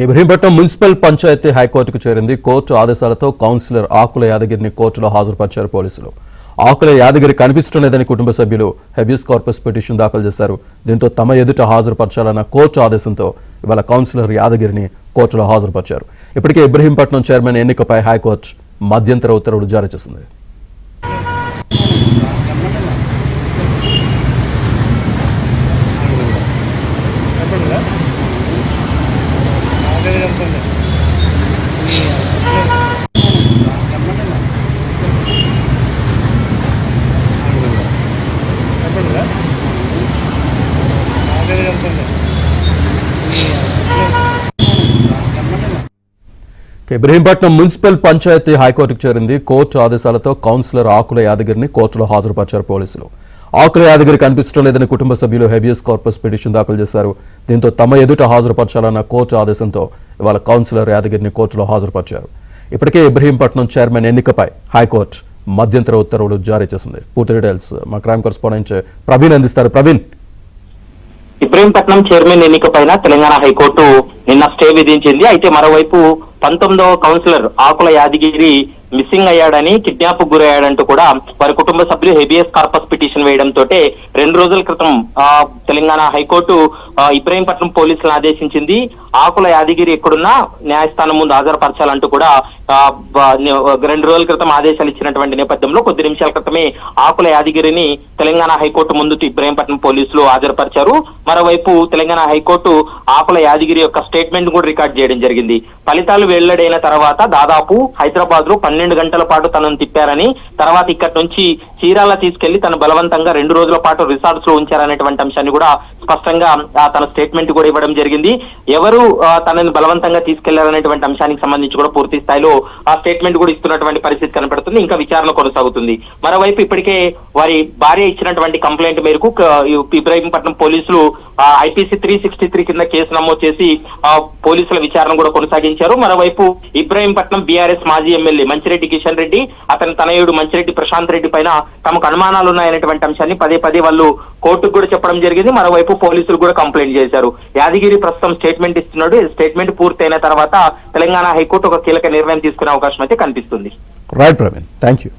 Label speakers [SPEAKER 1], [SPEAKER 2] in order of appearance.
[SPEAKER 1] Ibrahimpatnam municipal panchayat హైకోర్టుకు చేరింది. Court ఆదేశాలతో కౌన్సిలర్ ఆకుల యాదగిరిని కోర్టులో హాజరుపరిచారు పోలీసులు. ఆకుల యాదగిరి కనిపించడం లేదని కుటుంబ సభ్యులు హెబియస్ కార్పస్ పిటిషన్ దాఖలు చేశారు. దీంతో తమ ఎదుట హాజరుపరచాలన్న కోర్టు ఆదేశంతో ఇవాళ కౌన్సిలర్ యాదగిరిని కోర్టులో హాజరుపరిచారు. ఇప్పటికే ఇబ్రహీంపట్నం చైర్మన్ ఎన్నికపై హైకోర్టు మధ్యంతర ఉత్తర్వులు జారీ చేసింది. ఇబ్రహీంపట్నం మున్సిపల్ పంచాయతీ హైకోర్టుకు చేరింది. కోర్టు ఆదేశాలతో కౌన్సిలర్ ఆకుల యాదగిరిని కోర్టులో హాజరుపరిచారు పోలీసులు. ఆకుల యాదగిరి కనిపించడం లేదని కుటుంబ సభ్యులు హెబియస్ కార్పస్ పిటిషన్ దాఖలు చేశారు. దీంతో తమ ఎదుట హాజరుపరచాలన్న కోర్టు ఆదేశంతో ఇవాళ కౌన్సిలర్ యాదగిరిని కోర్టులో హాజరుపరిచారు. ఇప్పటికే ఇబ్రహీంపట్నం చైర్మన్ ఎన్నికపై హైకోర్టు మధ్యంతర ఉత్తర్వులు జారీ చేసింది. పూర్తి డీటెయిల్స్ మా క్రైమ్ కరెస్పాండెంట్ ప్రవీణ్ అందిస్తారు. ప్రవీణ్,
[SPEAKER 2] ఇబ్రహీంపట్నం చైర్మన్ ఎన్నికపైన తెలంగాణ హైకోర్టు నిన్న స్టే విధించింది. అయితే మరోవైపు 19వ కౌన్సిలర్ ఆకుల యాదగిరి మిస్సింగ్ అయ్యాడని, కిడ్నాప్ గురయ్యాడంటూ కూడా వారి కుటుంబ సభ్యులు హెబియస్ కార్పస్ పిటిషన్ వేయడంతో 2 రోజుల క్రితం తెలంగాణ హైకోర్టు ఇబ్రహీంపట్నం పోలీసులను ఆదేశించింది. ఆకుల యాదగిరి ఎక్కడున్నా న్యాయస్థానం ముందు హాజరుపరచాలంటూ కూడా 2 రోజుల క్రితం ఆదేశాలు ఇచ్చినటువంటి నేపథ్యంలో కొద్ది నిమిషాల క్రితమే ఆకుల యాదగిరిని తెలంగాణ హైకోర్టు ముందు ఇబ్రహీంపట్నం పోలీసులు హాజరుపరిచారు. మరోవైపు తెలంగాణ హైకోర్టు ఆకుల యాదగిరి యొక్క స్టేట్మెంట్ కూడా రికార్డ్ చేయడం జరిగింది. ఫలితాలు వెల్లడైన తర్వాత దాదాపు హైదరాబాద్ లో 12 గంటల పాటు తనను తిప్పారని, తర్వాత ఇక్కడి నుంచి చీరాల తీసుకెళ్లి తను బలవంతంగా 2 రోజుల పాటు రిసార్ట్స్ లో ఉంచారనేటువంటి అంశాన్ని కూడా స్పష్టంగా తన స్టేట్మెంట్ కూడా ఇవ్వడం జరిగింది. ఎవరు తనని బలవంతంగా తీసుకెళ్లారనేటువంటి అంశానికి సంబంధించి కూడా పూర్తి స్థాయిలో ఆ స్టేట్మెంట్ కూడా ఇస్తున్నటువంటి పరిస్థితి కనపడుతుంది. ఇంకా విచారణ కొనసాగుతుంది. మరోవైపు ఇప్పటికే వారి భార్య ఇచ్చినటువంటి కంప్లైంట్ మేరకు ఇబ్రహీంపట్నం పోలీసులు ఐపీసీ 363 కింద కేసు నమోదు చేసి పోలీసుల విచారణ కూడా కొనసాగించారు. మరోవైపు ఇబ్రహీంపట్నం బీఆర్ఎస్ మాజీ ఎమ్మెల్యే మంచిరెడ్డి కిషన్ రెడ్డి, అతని తనయుడు మంచిరెడ్డి ప్రశాంత్ రెడ్డి పైన తమకు అనుమానాలు ఉన్నాయనేటువంటి అంశాన్ని పదే వాళ్ళు కోర్టుకు కూడా చెప్పడం జరిగింది. మరోవైపు పోలీసులు కూడా కంప్లైంట్ చేశారు. యాదగిరి ప్రస్తుతం స్టేట్మెంట్ ఇస్తున్నాడు. స్టేట్మెంట్ పూర్తయిన తర్వాత తెలంగాణ హైకోర్టు ఒక కీలక నిర్ణయం తీసుకునే అవకాశం అయితే కనిపిస్తుంది.
[SPEAKER 1] Right Praveen, thank you.